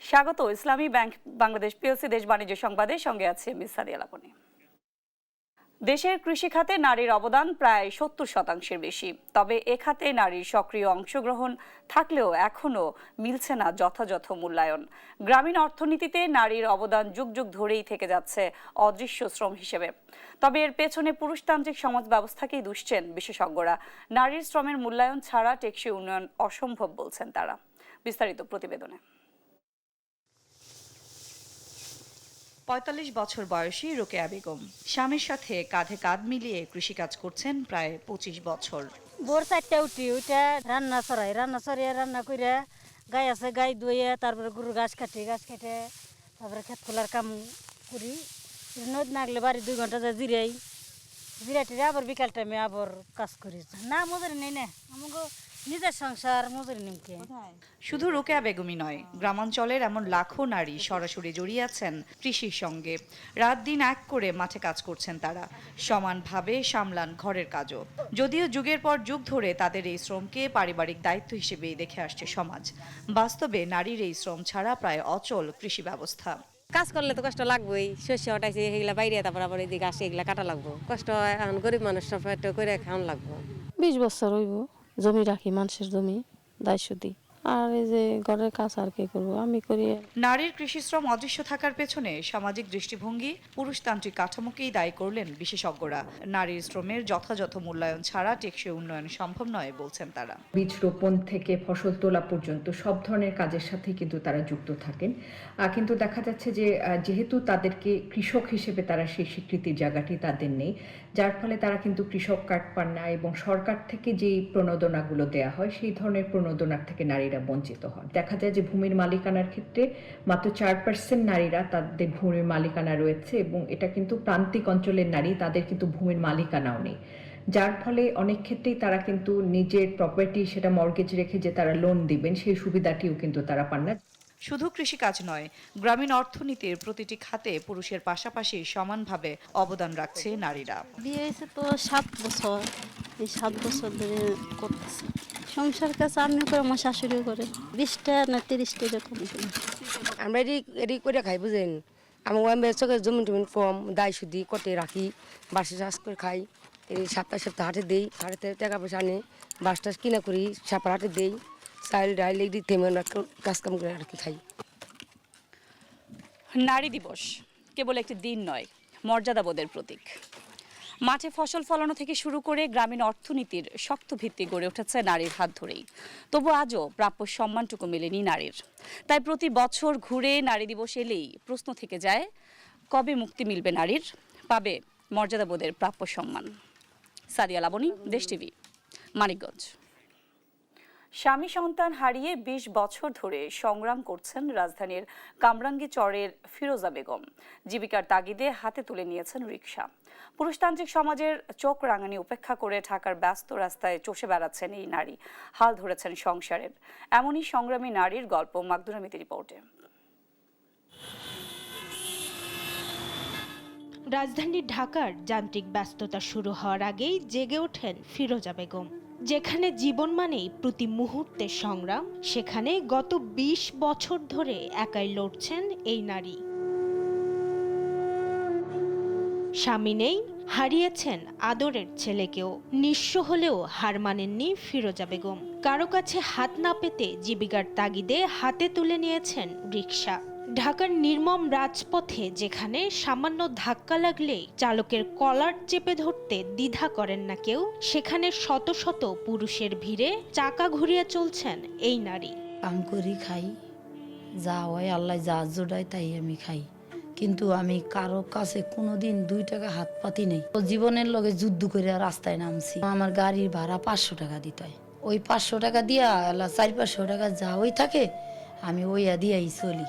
স্বাগত ইসলামী bank Bangladesh PLC দেশ বাণিজ্য সংবাদে সঙ্গে আছে মিস সাদিয়া লাবনী। দেশের কৃষি খাতে নারীর অবদান প্রায় ৭০% বেশি। তবে এ খাতে নারীর সক্রিয় অংশগ্রহণ থাকলেও এখনও মিলছে না যথাযথ মূল্যায়ন। গ্রামীণ অর্থনীতিতে নারীর অবদান যুগ যুগ ধরেই থেকে যাচ্ছে অদৃশ্য শ্রম হিসেবে। তবে এর পেছনে পুরুষতান্ত্রিক সমাজ ব্যবস্থাকেই দুষছেন বিশেষজ্ঞরা। নারীর শ্রমের মূল্যায়ন ছাড়া টেকসই উন্নয়ন অসম্ভব বলছেন তারা। বিস্তারিত প্রতিবেদনে। ৪৫ বছর বয়সী রোকেয়া বেগম স্বামীর সাথে কাঁধে কাঁধ মিলিয়ে কৃষিকাজ করছেন প্রায় ২৫ বছর। ভোর ৪টা উঠি ওইটা রান্না চড়াই রান্না করে গাই আছে গাই ধুয়ে তারপরে গরুর ঘাস কাটে তারপরে ক্ষেত খোলার কাম করি। নদী না গেলে বাড়ি 2 ঘন্টা যায় জিরাটিরে আবার বিকাল টাইমে আবার কাজ করি। না মজুরি নেই না আমাকে নিজের সংসার মজুরি নিমকে। শুধু রোকেয়া বেগমই নয়, গ্রামাঞ্চলের এমন লাখো নারী সরাসরি জড়িয়ে আছেন কৃষির সঙ্গে। রাত দিন এক করে মাঠে কাজ করছেন তারা, সমানভাবে সামলান ঘরের কাজও। যদিও যুগের পর যুগ ধরে তাদের এই শ্রমকে পারিবারিক দায়িত্ব হিসেবেই দেখে আসছে সমাজ। বাস্তবে নারীর এই শ্রম ছাড়া প্রায় অচল কৃষি ব্যবস্থা। কাজ করলে তো কষ্ট লাগবেই, শস্য হটাইছে এগুলা বাইরে, তারপর আবার এদিকে আসে এগুলা কাটা লাগবো, কষ্ট হয়। এখন গরিব মানুষ সব করে খাওয়ান লাগবো। 20 বছর হইব জমি রাখি, মানুষের জমি দায়িত্ব দিই। আর এই যে ঘরের কাজ আর কে করবো, আমি করি। নারীর কৃষি শ্রম অদৃশ্য থাকার পেছনে সামাজিক দৃষ্টিভঙ্গি, পুরুষতান্ত্রিক কাঠামোকেই দায়ী করলেন বিশেষজ্ঞরা। নারীর শ্রমের যথাযথ মূল্যায়ন ছাড়া টেকসই উন্নয়ন সম্ভব নয় বলছেন তারা। বীজ রোপণ থেকে ফসল তোলা পর্যন্ত সব ধরনের কাজের সাথে কিন্তু তারা যুক্ত থাকেন। কিন্তু দেখা যাচ্ছে যে যেহেতু তাদেরকে কৃষক হিসেবে তারা সেই স্বীকৃতির জায়গাটি তাদের নেই, যার ফলে তারা কিন্তু কৃষক কার্ড পান না এবং সরকার থেকে যেই প্রণোদনাগুলো দেওয়া হয় সেই ধরনের প্রণোদনার থেকে নারীরা বঞ্চিত হন। দেখা যায় যে ভূমির মালিকানার ক্ষেত্রে মাত্র 4% নারীরা তাদের ভূমির মালিকানা রয়েছে এবং এটা কিন্তু প্রান্তিক অঞ্চলের নারী, তাদের কিন্তু ভূমির মালিকানাও নেই। যার ফলে অনেক ক্ষেত্রেই তারা কিন্তু নিজের প্রপার্টি সেটা মর্গেজ রেখে যে তারা লোন দিবেন সেই সুবিধাটিও কিন্তু তারা পান না। শুধু কৃষিকাজ নয়, গ্রামীণ অর্থনীতির প্রতিটি খাতে পুরুষের পাশাপাশি সমানভাবে অবদান রাখছে নারীরা। বিয়ে হয়েছে তো 7 বছর, এই 7 বছর ধরে করতেছে সংসার কাজ। আমিও করে, আমার শাশুড়িও করে। 20টা না 30টা এরকম। আমরা এটি করে খাই, বুঝেন। আমার চোখের জমি টমি কম, দায় সুদি কটে রাখি, বাসে চাষ করে খাই। এই সপ্তাহে হাটে দেই, হাটেতে টাকা পয়সা আনি, বাস টাস কিনা করি, সাপার হাটে দেই, চাইল ডাইল এগুলি থেমে কাজ কাম করে আর কি খাই। নারী দিবস কেবল একটি দিন নয়, মর্যাদাবোধের প্রতীক। মাঠে ফসল ফলানো থেকে শুরু করে গ্রামীণ অর্থনীতির শক্ত ভিত্তি গড়ে উঠেছে নারীর হাত ধরেই। তবু আজও প্রাপ্য সম্মানটুকু মেলেনি নারীর। তাই প্রতি বছর ঘুরে নারী দিবস এলেই প্রশ্ন থেকে যায়, কবে মুক্তি মিলবে নারীর, পাবে মর্যাদাবোধের প্রাপ্য সম্মান। সাদিয়া লাবনী, দেশ টিভি, মানিকগঞ্জ। স্বামী সন্তান হারিয়ে 20 বছর ধরে সংগ্রাম করছেন রাজধানীর কামরাঙ্গীচরের ফিরোজা বেগম। জীবিকার তাগিদে হাতে তুলে নিয়েছেন রিকশা। পুরুষতান্ত্রিক সমাজের চোখ রাঙানি উপেক্ষা করে ঢাকার ব্যস্ত রাস্তায় চষে বেড়াচ্ছেন এই নারী, হাল ধরেছেন সংসারের। এমনই সংগ্রামী নারীর গল্প মাকদুরা মিতির রিপোর্টে। রাজধানী ঢাকার যান্ত্রিক ব্যস্ততা শুরু হওয়ার আগেই জেগে ওঠেন ফিরোজা বেগম। যেখানে জীবন মানেই প্রতি মুহূর্তে সংগ্রাম, সেখানে গত 20 বছর ধরে একাই লড়ছেন এই নারী। স্বামী নেই, হারিয়েছেন আদরের ছেলেকেও। নিঃস্ব হলেও হার মানেননি ফিরোজা বেগম। কারো কাছে হাত না পেতে জীবিকার তাগিদে হাতে তুলে নিয়েছেন রিকশা। ঢাকার নির্মম রাজপথে যেখানে সামান্য ধাক্কা লাগলেই চালকের কলার চেপে ধরতে দ্বিধা করেন না কেউ, সেখানে শত শত পুরুষের ভিড়ে চাকা ঘুরিয়ে চলছেন এই নারী। কাম করি খাই, যা হয় আল্লাহ যা জোড়ায় তাই আমি খাই, কিন্তু আমি কারো কাছে কোনোদিন 2 টাকা হাত পাতি নেই। জীবনের লগে যুদ্ধ করে রাস্তায় নামছি। আমার গাড়ির ভাড়া 500 টাকা দিতে হয়। ওই 500 টাকা দিয়া 400-500 টাকা যা হয়ে থাকে আমি ওইয়া দিয়াই চলি।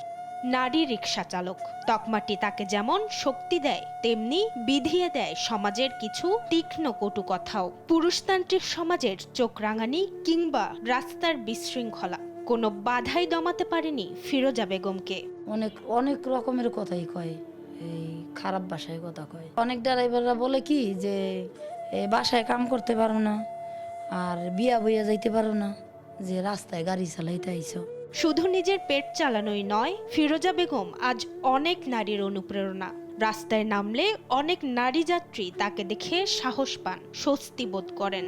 নারী রিকশা চালক, তকমাটি তাকে যেমন শক্তি দেয় তেমনি বিধিয়ে দেয় সমাজের কিছু তীক্ষ্ণ কটু কথাও। পুরুষতান্ত্রিক সমাজের চোখ রাঙানি কিংবা রাস্তার বিশৃঙ্খলা কোনো বাধাই দমাতে পারেনি ফিরোজা বেগমকে। অনেক অনেক রকমের কথাই কয়, এই খারাপ ভাষায় কথা কয়। অনেক ড্রাইভাররা বলে কি যে বাসায় কাম করতে পারো না, আর বিয়া বইয়া যাইতে পারো না, যে রাস্তায় গাড়ি চালাইতে আইছো। শুধু নিজের পেট চালানোই নয়, ফিরোজা বেগম আজ অনেক নারীর অনুপ্রেরণা। রাস্তায় নামলে অনেক নারী যাত্রী তাকে দেখে সাহস পান, স্বস্তি বোধ করেন।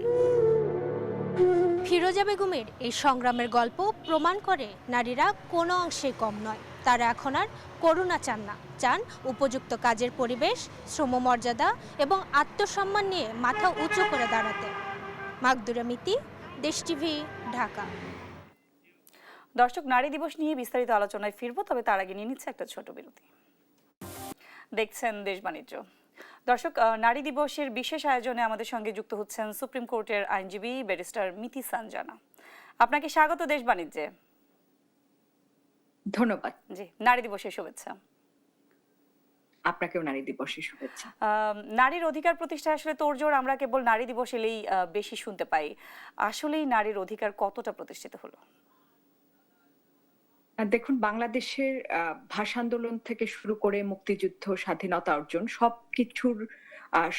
ফিরোজা বেগমের এই সংগ্রামের গল্প প্রমাণ করে নারীরা কোনো অংশে কম নয়। তারা এখন আর করুণা চান না, চান উপযুক্ত কাজের পরিবেশ, শ্রমমর্যাদা এবং আত্মসম্মান নিয়ে মাথা উঁচু করে দাঁড়াতে। মাকদুরা মিতি, দেশ টিভি, ঢাকা। দর্শক, নারী দিবস নিয়ে বিস্তারিত আলোচনায় ফিরবো, তবে তার আগে নিয়ে নিচ্ছে একটা ছোট বিরতি। দেখছেন দেশ বাণিজ্য। দর্শক, নারী দিবসের বিশেষ আয়োজনে আমাদের সঙ্গে যুক্ত হচ্ছেন সুপ্রিম কোর্টের আইনজীবী ব্যারিস্টার মিতি সানজানা। আপনাকে স্বাগত দেশ বাণিজ্যে। ধন্যবাদ। জি, নারী দিবসের শুভেচ্ছা। আপনাকেও নারী দিবসের শুভেচ্ছা। নারীর অধিকার প্রতিষ্ঠায় আসলে তোড়জোড় আমরা কেবল নারী দিবস এলেই বেশি শুনতে পাই। আসলেই নারীর অধিকার কতটা প্রতিষ্ঠিত হলো? দেখুন, বাংলাদেশের ভাষা আন্দোলন থেকে শুরু করে মুক্তিযুদ্ধ, স্বাধীনতা অর্জন সবকিছুর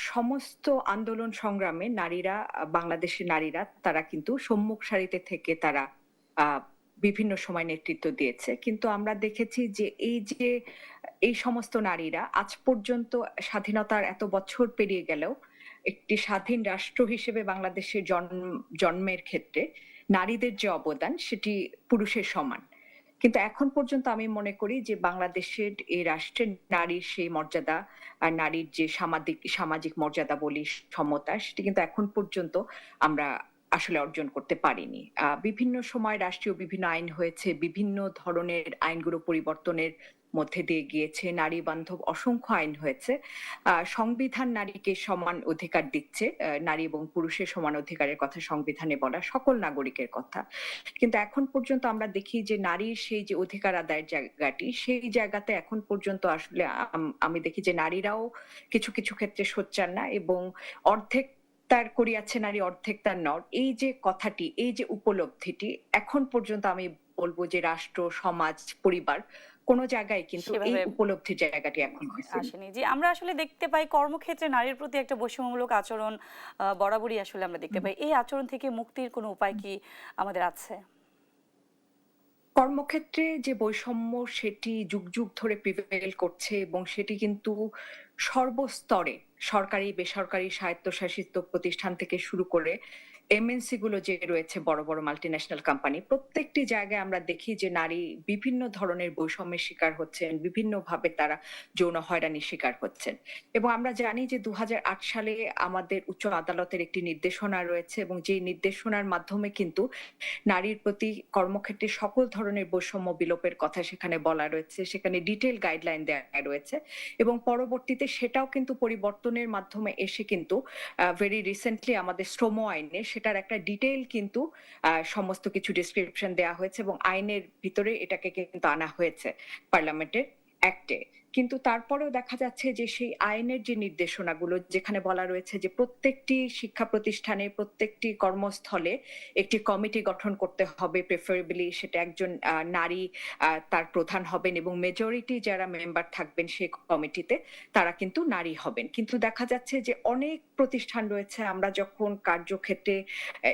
সমস্ত আন্দোলন সংগ্রামে নারীরা, বাংলাদেশের নারীরা তারা কিন্তু সম্মুখ সারিতে থেকে তারা বিভিন্ন সময় নেতৃত্ব দিয়েছে। কিন্তু আমরা দেখেছি যে এই সমস্ত নারীরা আজ পর্যন্ত স্বাধীনতার এত বছর পেরিয়ে গেলেও একটি স্বাধীন রাষ্ট্র হিসেবে বাংলাদেশের জন্মের ক্ষেত্রে নারীদের যে অবদান সেটি পুরুষের সমান। কিন্তু এখন পর্যন্ত আমি মনে করি যে বাংলাদেশের এই রাষ্ট্রের নারীর সেই মর্যাদা আর নারীর যে সামাজিক মর্যাদা বলি, সমতা, সেটি কিন্তু এখন পর্যন্ত আমরা আসলে অর্জন করতে পারিনি। বিভিন্ন সময় রাষ্ট্রীয় বিভিন্ন আইন হয়েছে, বিভিন্ন ধরনের আইনগুলো পরিবর্তনের মধ্যে দিয়ে গিয়েছে, নারী বান্ধব অসংখ্য আইন হয়েছে। সংবিধান নারীকে সমান অধিকার দিচ্ছে, নারী এবং পুরুষের সমান অধিকারের কথা সংবিধানে বলা, সকল নাগরিকের কথা। কিন্তু এখন পর্যন্ত আমরা দেখি যে নারীর সেই যে অধিকার আদায়ের জায়গাটি, সেই জায়গাতে এখন পর্যন্ত আসলে আমি দেখি যে নারীরাও কিছু কিছু ক্ষেত্রে সোচ্চার না, এবং অর্ধেক তার করিয়াছে নারী অর্ধেক তার নর, এই যে কথাটি, এই যে উপলব্ধিটি এখন পর্যন্ত আমি বলবো যে রাষ্ট্র, সমাজ, পরিবার কোন জায়গায় কিন্তু এই উপলব্ধির জায়গাটি এখন আসেনি। জি, আমরা আসলে দেখতে পাই কর্মক্ষেত্রে নারীর প্রতি একটা বৈষম্যমূলক আচরণ বরাবরই আসলে আমরা দেখতে পাই। এই আচরণ থেকে মুক্তির কোনো উপায় কি আমাদের আছে? কর্মক্ষেত্রে যে বৈষম্য সেটি যুগ যুগ ধরে প্রিভেল করছে, এবং সেটি কিন্তু সর্বস্তরে, সরকারি, বেসরকারি, স্বায়ত্তশাসিত প্রতিষ্ঠান থেকে শুরু করে এমএনসি গুলো যে রয়েছে, বড় বড় মাল্টিন্যাশনাল কোম্পানি, প্রত্যেকটি জায়গায় আমরা দেখি যে নারী বিভিন্ন ধরনের বৈষম্যের শিকার হচ্ছেন, বিভিন্নভাবে তারা যৌন হয়রানির শিকার হচ্ছেন। এবং আমরা জানি যে 2008 সালে আমাদের উচ্চ আদালতের একটি নির্দেশনা রয়েছে, এবং যে নির্দেশনার মাধ্যমে কিন্তু নারীর প্রতি কর্মক্ষেত্রে সকল ধরনের বৈষম্য বিলোপের কথা সেখানে বলা রয়েছে, সেখানে ডিটেইল গাইডলাইন দেওয়া রয়েছে, এবং পরবর্তীতে সেটাও কিন্তু পরিবর্তনের মাধ্যমে এসে কিন্তু ভেরি রিসেন্টলি আমাদের শ্রম আইনে সেটার একটা ডিটেইল কিন্তু সমস্ত কিছু ডেসক্রিপশন দেওয়া হয়েছে, এবং আইনের ভিতরে এটাকে কিন্তু আনা হয়েছে পার্লামেন্টের অ্যাক্টে। কিন্তু তারপরেও দেখা যাচ্ছে যে সেই আইনের যে নির্দেশনাগুলো, যেখানে বলা রয়েছে যে প্রত্যেকটি শিক্ষা প্রতিষ্ঠানে, প্রত্যেকটি কর্মস্থলে একটি কমিটি গঠন করতে হবে, প্রেফারেবলি সেটা একজন নারী তার প্রধান হবেন, এবং মেজরিটি যারা মেম্বার থাকবেন সেই কমিটিতে তারা কিন্তু নারী হবেন। কিন্তু দেখা যাচ্ছে যে অনেক প্রতিষ্ঠান রয়েছে, আমরা যখন কার্যক্ষেত্রে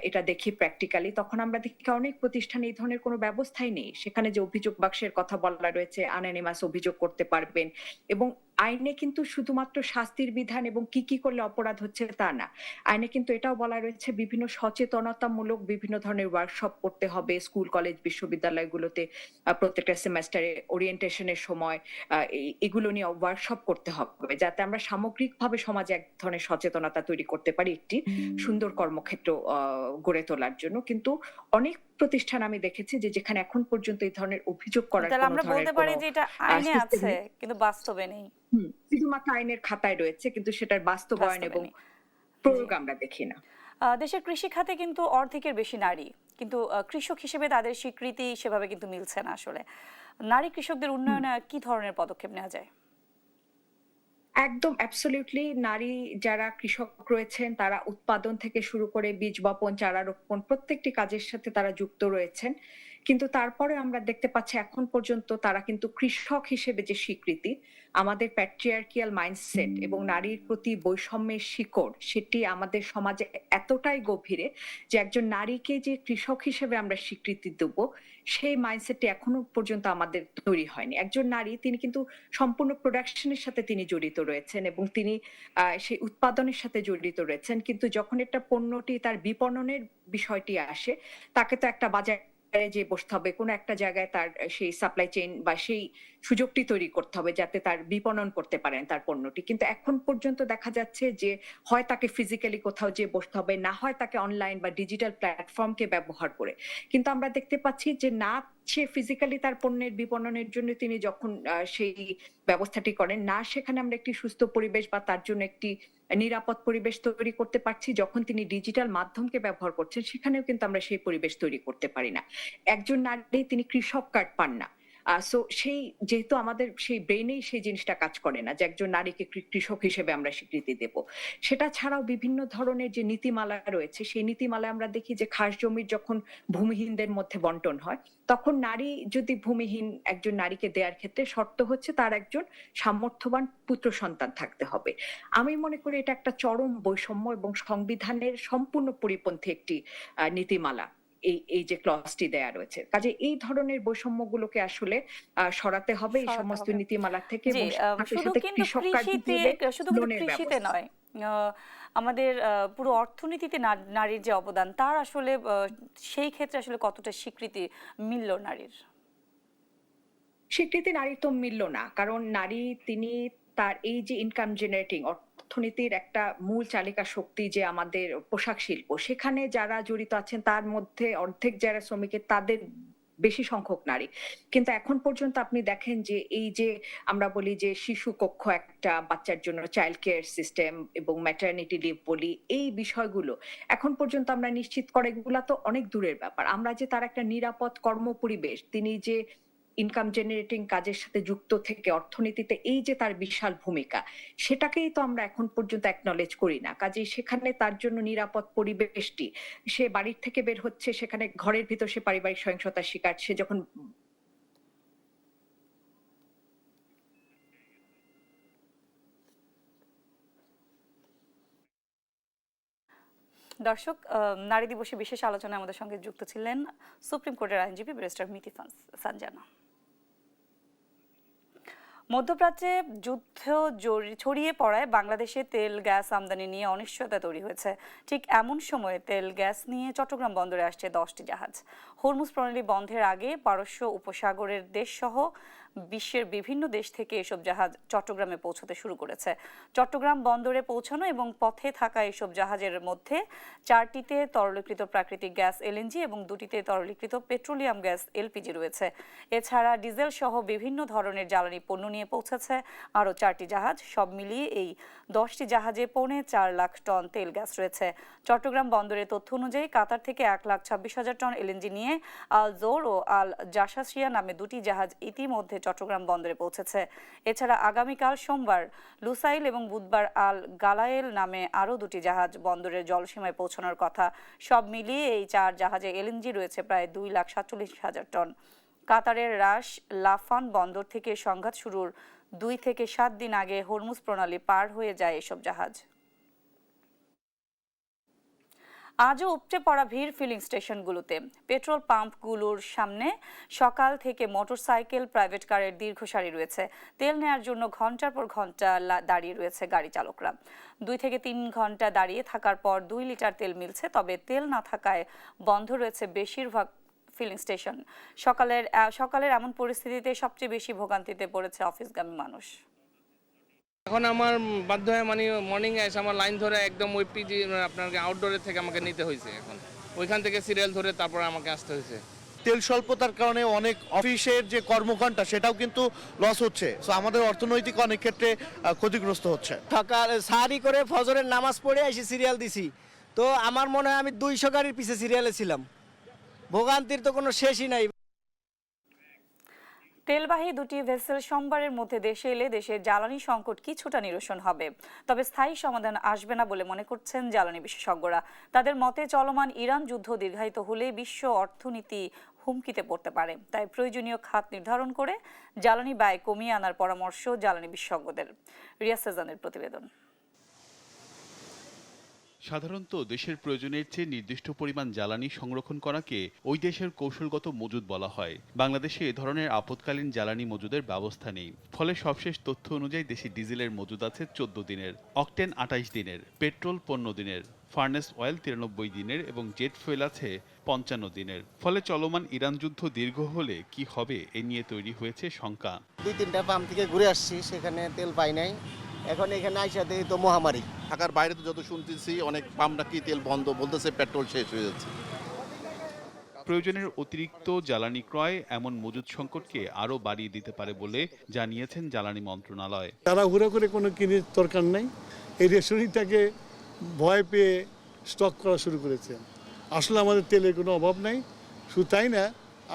এটা দেখি প্র্যাকটিক্যালি, তখন আমরা দেখি অনেক প্রতিষ্ঠানে এই ধরনের কোনো ব্যবস্থাই নেই। সেখানে যে অভিযোগ বাক্সের কথা বলা রয়েছে, আনঅ্যানিমাস অভিযোগ করতে পারবেন, এবং আইনে কিন্তু শুধুমাত্র শাস্তির বিধান এবং কি কি করলে অপরাধ হচ্ছে তা না, আইনে কিন্তু এটাও বলা রয়েছে বিভিন্ন সচেতনতামূলক বিভিন্ন ধরনের ওয়ার্কশপ করতে হবে স্কুল, কলেজ, বিশ্ববিদ্যালয়গুলোতে, প্রত্যেকটা সেমেস্টারে ওরিয়েন্টেশনের সময় এগুলো নিয়ে ওয়ার্কশপ করতে হবে, যাতে আমরা সামগ্রিকভাবে সমাজে এক ধরনের সচেতনতা তৈরি করতে পারি একটি সুন্দর কর্মক্ষেত্র গড়ে তোলার জন্য। কিন্তু অনেক প্রতিষ্ঠান আমি দেখেছি যে যেখানে এখন পর্যন্ত এই ধরনের অভিযোগ করার তাহলে আমরা বলতে পারি যে এটা আইনে আছে কিন্তু বাস্তবে নেই। শুধুমাত্র আইনের খাতায় রয়েছে, কিন্তু সেটার বাস্তবায়ন এবং প্রয়োগ আমরা দেখি না। দেশের কৃষি খাতে কিন্তু অর্ধেকের বেশি নারী, কিন্তু কৃষক হিসেবে তাদের স্বীকৃতি সেভাবে কিন্তু মিলছে না। আসলে নারী কৃষকদের উন্নয়নে কি ধরনের পদক্ষেপ নেওয়া যায়? একদম অ্যাবসলিউটলি, নারী যারা কৃষক রয়েছেন তারা উৎপাদন থেকে শুরু করে বীজ বপন, চারা রোপণ, প্রত্যেকটি কাজের সাথে তারা যুক্ত রয়েছেন, কিন্তু তারপরে আমরা দেখতে পাচ্ছি এখন পর্যন্ত তারা কিন্তু কৃষক হিসেবে যে স্বীকৃতি, আমাদের প্যাট্রিয়ার্কিয়াল মাইন্ডসেট এবং নারীর প্রতি বৈষম্যের শিকড় সেটি আমাদের সমাজে এতটাই গভীরে যে একজন নারীকে যে কৃষক হিসেবে আমরা স্বীকৃতি দেব সেই মাইন্ডসেটটি এখনো পর্যন্ত আমাদের তৈরি হয়নি। একজন নারী তিনি কিন্তু সম্পূর্ণ প্রোডাকশনের সাথে তিনি জড়িত রয়েছেন এবং তিনি সেই উৎপাদনের সাথে জড়িত রয়েছেন, কিন্তু যখন একটা পণ্যটি তার বিপণনের বিষয়টি আসে তাকে তো একটা বাজারে যে বসতে হবে, কোনো একটা জায়গায় তার সেই সাপ্লাই চেইন বা সেই সুযোগটি তৈরি করতে হবে যাতে তার বিপণন করতে পারেন তার পণ্যটি। কিন্তু এখন পর্যন্ত দেখা যাচ্ছে যে হয় তাকে ফিজিক্যালি কোথাও যে বসতে হবে, না হয় তাকে অনলাইন বা ডিজিটাল প্ল্যাটফর্মকে ব্যবহার করে। কিন্তু আমরা দেখতে পাচ্ছি যে না সে ফিজিক্যালি তার পণ্যের বিপণনের জন্য তিনি যখন সেই ব্যবস্থাটি করেন, না সেখানে আমরা একটি সুস্থ পরিবেশ বা তার জন্য একটি নিরাপদ পরিবেশ তৈরি করতে পারছি, যখন তিনি ডিজিটাল মাধ্যমকে ব্যবহার করছেন সেখানেও কিন্তু আমরা সেই পরিবেশ তৈরি করতে পারি না। একজন নারী তিনি কৃষক কার্ড পান না। সো সেই যেহেতু আমাদের সেই ব্রেনেই সেই জিনিসটা কাজ করে না যে একজন নারীকে কৃষক হিসেবে আমরা স্বীকৃতি দেব। সেটা ছাড়াও বিভিন্ন ধরনের যে নীতিমালা রয়েছে সেই নীতিমালায় আমরা দেখি যে খাস জমির যখন ভূমিহীনদের মধ্যে বন্টন হয় তখন নারী যদি ভূমিহীন একজন নারীকে দেওয়ার ক্ষেত্রে শর্ত হচ্ছে তার একজন সামর্থ্যবান পুত্র সন্তান থাকতে হবে। আমি মনে করি এটা একটা চরম বৈষম্য এবং সংবিধানের সম্পূর্ণ পরিপন্থী একটি নীতিমালা এই যে ক্লজটি দেয়া রয়েছে। কাজে এই ধরনের বৈষম্যগুলোকে আসলে সরাতে হবে এই সমস্ত নীতিমালা থেকে এবং শুধু কিন্তু কৃষিতে নয়, আমাদের পুরো অর্থনীতিতে নারীর যে অবদান তার আসলে সেই ক্ষেত্রে আসলে কতটা স্বীকৃতি মিলল নারীর? স্বীকৃতি নারীর তো মিলল না, কারণ নারী তিনি তার এই যে ইনকাম জেনারেটিং অর্থনীতির একটা মূল চালিকা শক্তি যে আমাদের পোশাক শিল্প, সেখানে যারা জড়িত আছেন তার মধ্যে অর্ধেক যারা শ্রমিকের তাদের বেশি সংখ্যক নারী। কিন্তু এখন পর্যন্ত আপনি দেখেন যে এই যে আমরা বলি যে শিশু কক্ষ একটা বাচ্চার জন্য চাইল্ড কেয়ার সিস্টেম এবং ম্যাটারনিটি লিভ বলি, এই বিষয়গুলো এখন পর্যন্ত আমরা নিশ্চিত করে এগুলা তো অনেক দূরের ব্যাপার। আমরা যে তার একটা নিরাপদ কর্মপরিবেশ, তিনি যে ইনকাম জেনারেটিং কাজের সাথে যুক্ত থেকে অর্থনীতিতে এই যে তার বিশাল ভূমিকা, সেটাকেই তো আমরা এখন পর্যন্ত অ্যাকনলেজ করি না। কাজেই সেখানে তার জন্য নিরাপদ পরিবেশটি, সে বাড়ির থেকে বের হচ্ছে সেখানে ঘরের ভিতর সে পারিবারিক সহিংসতার শিকার, সে যখন দর্শক, নারী দিবসে বিশেষ আলোচনায় আমাদের সঙ্গে যুক্ত ছিলেন সুপ্রিম কোর্টের আইনজীবী ব্যারিস্টার মিতি সানজানা। মধ্যপ্রাচ্যে যুদ্ধ ছড়িয়ে পড়ায় বাংলাদেশে তেল গ্যাস আমদানি নিয়ে অনিশ্চয়তা তৈরি হয়েছে। ঠিক এমন সময়ে তেল গ্যাস নিয়ে চট্টগ্রাম বন্দরে আসছে 10টি জাহাজ। হরমুজ প্রণালী বন্ধের আগে পারস্য উপসাগরের দেশসহ বিশ্বের বিভিন্ন দেশ থেকে এসব জাহাজ চট্টগ্রামে পৌঁছতে শুরু করেছে। চট্টগ্রাম বন্দরে পৌঁছানো এবং পথে থাকা এসব জাহাজের মধ্যে 4টিতে তরলীকৃত প্রাকৃতিক গ্যাস এলএনজি এবং 2টিতে তরলীকৃত পেট্রোলিয়াম গ্যাস এলপিজি রয়েছে। এছাড়া ডিজেল সহ বিভিন্ন ধরনের জ্বালানি পণ্য নিয়ে পৌঁছেছে আরও 4টি জাহাজ। সব মিলিয়ে এই 10টি জাহাজে 4.25 লাখ টন তেল গ্যাস রয়েছে। চট্টগ্রাম বন্দরের তথ্য অনুযায়ী কাতার থেকে 1,26,000 টন এলএনজি নিয়ে আল জোর ও আল জাসাসিয়া নামে 2টি জাহাজ ইতিমধ্যে চট্টগ্রাম বন্দরে পৌঁছেছে। এছাড়া আগামীকাল সোমবার লুসাইল এবং বুধবার আল গালায়েল নামে আরও 2টি জাহাজ বন্দরের জলসীমায় পৌঁছানোর কথা। সব মিলিয়ে এই 4 জাহাজে এলএনজি রয়েছে প্রায় 2,47,000 টন। কাতারের রাস লাফান বন্দর থেকে সংঘাত শুরুর 2 থেকে 7 দিন আগে হরমুজ প্রণালী পার হয়ে যায় এসব জাহাজ। আজও উপচে পড়া ভিড় ফিলিং স্টেশনগুলোতে। পেট্রোল পাম্পগুলোর সামনে সকাল থেকে মোটরসাইকেল, প্রাইভেট কারের দীর্ঘ সারি রয়েছে। তেল নেয়ার জন্য ঘন্টার পর ঘন্টা দাঁড়িয়ে রয়েছে গাড়ি চালকরা। 2 থেকে 3 ঘন্টা দাঁড়িয়ে থাকার পর 2 লিটার তেল মিলছে, তবে তেল না থাকায় বন্ধ রয়েছে বেশিরভাগ ফিলিং স্টেশন। সকালের এমন পরিস্থিতিতে সবচেয়ে বেশি ভোগান্তিতে পড়েছে অফিসগামী মানুষ। এখন আমার বাধ্য হয়ে মানে মর্নিং এসে আমার লাইন ধরে একদম ওই পিজি আপনার আউটডোরের থেকে আমাকে নিতে হয়েছে। এখন ওইখান থেকে সিরিয়াল ধরে তারপরে আমাকে আসতে হয়েছে। তেল স্বল্পতার কারণে অনেক অফিসের যে কর্মঘণ্টা সেটাও কিন্তু লস হচ্ছে। সো আমাদের অর্থনৈতিক অনেক ক্ষেত্রে ক্ষতিগ্রস্ত হচ্ছে। সকাল সারি করে ফজরের নামাজ পড়ে এসে সিরিয়াল দিছি, তো আমার মনে হয় আমি 200 গাড়ির পিছে সিরিয়ালে ছিলাম। ভোগান্তির তো কোনো শেষই নাই। তেলবাহী 2টি ভেসেল সোমবারের মধ্যে দেশে এলে দেশের জ্বালানি সংকট কিছুটা নিরসন হবে, তবে স্থায়ী সমাধান আসবে না বলে মনে করছেন জ্বালানি বিশেষজ্ঞরা। তাদের মতে চলমান ইরান যুদ্ধ দীর্ঘায়িত হলে বিশ্ব অর্থনীতি হুমকিতে পড়তে পারে। তাই প্রয়োজনীয় খাত নির্ধারণ করে জ্বালানি ব্যয় কমিয়ে আনার পরামর্শ জ্বালানি বিশেষজ্ঞদের। রিয়াজ সেজানের প্রতিবেদন। সাধারণত দেশের প্রয়োজনের চেয়ে নির্দিষ্ট পরিমাণ জ্বালানি সংরক্ষণ করাকে ওই দেশের কৌশলগত মজুদ বলা হয়। বাংলাদেশে এ ধরনের আপৎকালীন জ্বালানি মজুদের ব্যবস্থা নেই। ফলে সবশেষ তথ্য অনুযায়ী দেশে ডিজেলের মজুদ আছে 14 দিনের, অকটেন 28 দিনের, পেট্রোল 15 দিনের, ফার্নেস অয়েল 93 দিনের এবং জেট ফুয়েল আছে 55 দিনের। ফলে চলমান ইরান যুদ্ধ দীর্ঘ হলে কি হবে এ নিয়ে তৈরি হয়েছে শঙ্কা। 2-3টা পাম্প থেকে ঘুরে আসছি, সেখানে তেল পাই নাই। এখন এখানে আইসা দেখি তো মহামারী। ঢাকার বাইরে তো যত শুনতেছি অনেক পাম্প নাকি তেল বন্ধ, বলতেছে পেট্রোল শেষ হয়ে যাচ্ছে। প্রয়োজনের অতিরিক্ত জ্বালানি ক্রয় এমন মজুদ সংকটকে আরও বাড়িয়ে দিতে পারে বলে জানিয়েছেন জ্বালানি মন্ত্রণালয়। তাড়াহুড়ো করে কোনো কিনের দরকার নাই। এই রেশনিংটাকে ভয় পেয়ে স্টক করা শুরু করেছে। আসলে আমাদের তেলের কোনো অভাব নাই। শুধু তাই না,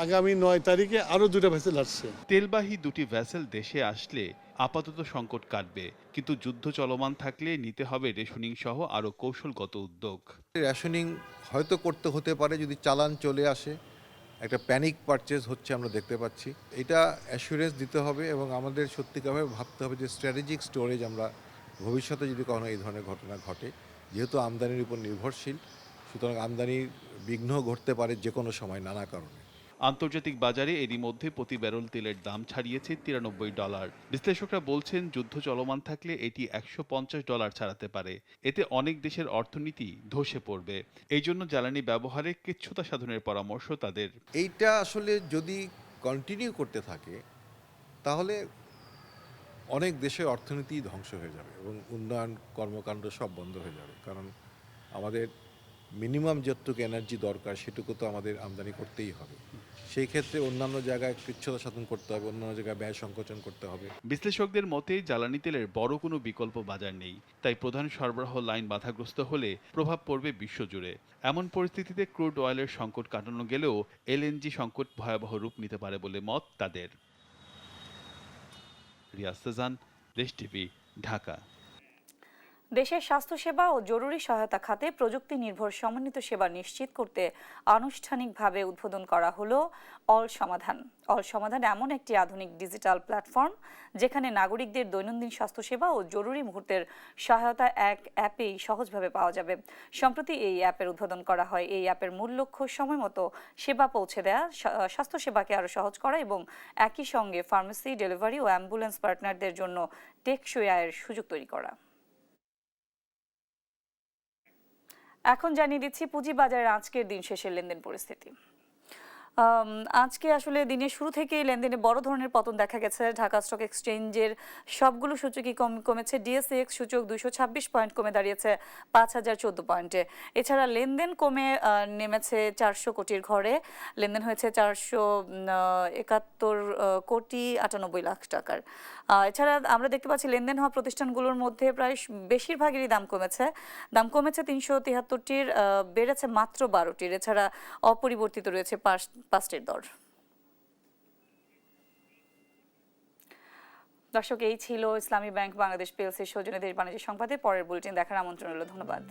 আগামী 9 তারিখে আরও 2টা ভেসেল আসছে। তেলবাহী 2টি ভেসেল দেশে আসলে আপাতত সংকট কাটবে, কিন্তু যুদ্ধ চলমান থাকলে নিতে হবে রেশনিং সহ আরও কৌশলগত উদ্যোগ। রেশনিং হয়তো করতে হতে পারে যদি চালান চলে আসে, একটা প্যানিক পারচেজ হচ্ছে আমরা দেখতে পাচ্ছি। এটা অ্যাসুরেন্স দিতে হবে এবং আমাদের সত্যিকারভাবে ভাবতে হবে যে স্ট্র্যাটেজিক স্টোরেজ আমরা ভবিষ্যতে যদি কখনো এই ধরনের ঘটনা ঘটে, যেহেতু আমদানির উপর নির্ভরশীল, সুতরাং আমদানির বিঘ্ন ঘটতে পারে যে কোনো সময় নানা কারণে। আন্তর্জাতিক বাজারে এরই মধ্যে প্রতি ব্যারেল তেলের দাম ছাড়িয়েছে $93। বিশ্লেষকরা বলছেন যুদ্ধ চলমান থাকলে এটি $150 ছাড়াতে পারে। এতে অনেক দেশের অর্থনীতি ধসে পড়বে। এই জন্য জ্বালানি ব্যবহারে কৃচ্ছ্রতা সাধনের পরামর্শ তাদের। এইটা আসলে যদি কন্টিনিউ করতে থাকে তাহলে অনেক দেশের অর্থনীতি ধ্বংস হয়ে যাবে এবং উন্নয়ন কর্মকাণ্ড সব বন্ধ হয়ে যাবে। কারণ আমাদের মিনিমাম যতটুকু এনার্জি দরকার সেটুকু তো আমাদের আমদানি করতেই হবে। সেই ক্ষেত্রে অন্যান্য জায়গায় কৃচ্ছ্রতা সাধন করতে হবে, অন্যান্য জায়গায় ব্যয় সংকোচন করতে হবে। বিশ্লেষকদের মতে জ্বালানি তেলের বড় কোনো বিকল্প বাজার নেই। তাই প্রধান সরবরাহ লাইন বাধাগ্রস্ত হলে প্রভাব পড়বে বিশ্বজুড়ে। এমন পরিস্থিতিতে ক্রুড অয়েলের সংকট কাটানো গেলেও এলএনজি সংকট ভয়াবহ রূপ নিতে পারে বলে মত তাদের। রিয়াজ সেজান, দেশ টিভি, ঢাকা। দেশের স্বাস্থ্যসেবা ও জরুরি সহায়তা খাতে প্রযুক্তি নির্ভর সমন্বিত সেবা নিশ্চিত করতে আনুষ্ঠানিকভাবে উদ্বোধন করা হলো অল সমাধান। অল সমাধান এমন একটি আধুনিক ডিজিটাল প্ল্যাটফর্ম যেখানে নাগরিকদের দৈনন্দিন স্বাস্থ্যসেবা ও জরুরি মুহূর্তের সহায়তা এক অ্যাপেই সহজভাবে পাওয়া যাবে। সম্প্রতি এই অ্যাপের উদ্বোধন করা হয়। এই অ্যাপের মূল লক্ষ্য সময় মতো সেবা পৌঁছে দেওয়া, স্বাস্থ্যসেবাকে আরও সহজ করা এবং একই সঙ্গে ফার্মেসি, ডেলিভারি ও অ্যাম্বুলেন্স পার্টনারদের জন্য টেকসই আয়ের সুযোগ তৈরি করা। এখন জানিয়ে দিচ্ছি পুঁজিবাজারের আজকের দিন শেষের লেনদেন পরিস্থিতি। আজকে আসলে দিনের শুরু থেকেই লেনদেনে বড় ধরনের পতন দেখা গেছে। ঢাকা স্টক এক্সচেঞ্জের সবগুলো সূচকই কমেছে। ডিএসইএক্স সূচক 226 পয়েন্ট কমে দাঁড়িয়েছে 5014 পয়েন্টে। এছাড়া লেনদেন কমে নেমেছে 400 কোটির ঘরে। লেনদেন হয়েছে 471 কোটি 98 লাখ টাকার। এছাড়া আমরা দেখতে পাচ্ছি লেনদেন হওয়া প্রতিষ্ঠানগুলোর মধ্যে প্রায় বেশিরভাগেরই দাম কমেছে। দাম কমেছে 373টির, বেড়েছে মাত্র 12টির। এছাড়া অপরিবর্তিত রয়েছে 5টির দর। দর্শক, এই ছিল ইসলামী ব্যাংক বাংলাদেশ পিএলসির সৌজন্যে দেশ বাণিজ্য সংবাদে। পরের বুলেটিন দেখার আমন্ত্রণ রইল। ধন্যবাদ।